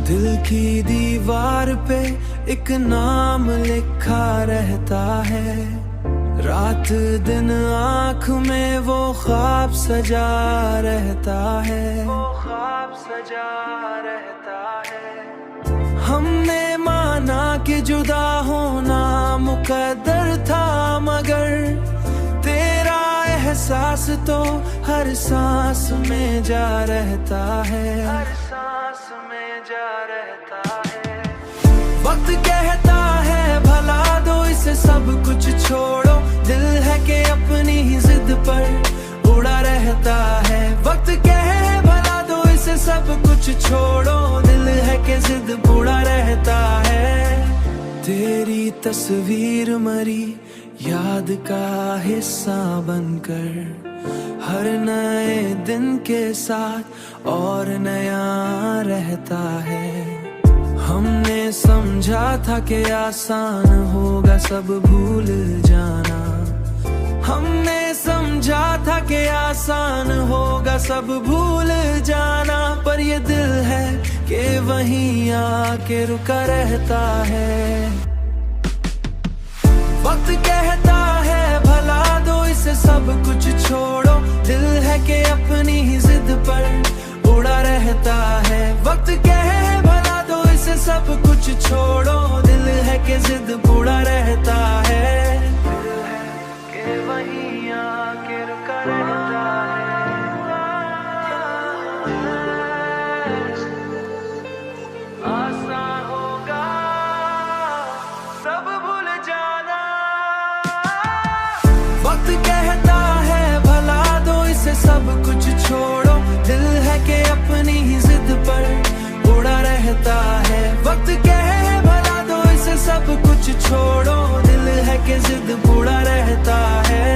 दिल की दीवार पे एक नाम लिखा रहता है, रात दिन आँख में वो ख्वाब सजा रहता है, वो ख्वाब सजा रहता है। हमने माना कि जुदा होना मुकद्दर था, मगर तेरा एहसास तो हर सांस में जा रहता है, हर सांस में जा रहता है। वक्त कहता है भला दो इसे सब कुछ छोड़ो, दिल है कि अपनी ही जिद पर उड़ा रहता है। वक्त कहे भला दो इसे सब कुछ छोड़ो, दिल है कि जिद उड़ा रहता है। तेरी तस्वीर मरी याद का हिस्सा बनकर, हर नए दिन के साथ और नया रहता है। हमने समझा था कि आसान होगा सब भूल जाना, हमने समझा था कि आसान होगा सब भूल जाना, पर ये दिल है कि वहीं आके रुका रहता है। वक्त कहता है भला दो इसे सब कुछ छोड़ो, दिल है कि अपनी ही जिद पर उड़ा रहता है। वक्त कहे भला दो इसे सब कुछ छोड़ो, दिल है कि जिद उड़ा रहता है। दिल है कि वहीं आके रुका रहता है। आसान होगा सब भूल जाना। वक्त कहता है भला दो इसे सब कुछ छोड़ो, दिल है कि अपनी ही जिद पर उड़ा रहता है। वक्त कहे भला दो इसे सब कुछ छोड़ो, दिल है कि जिद उड़ा रहता है।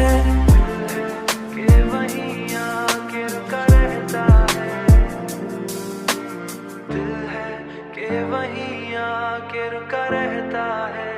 कि वहीं आके रुका रहता है, दिल है कि वहीं आके रुका रहता है।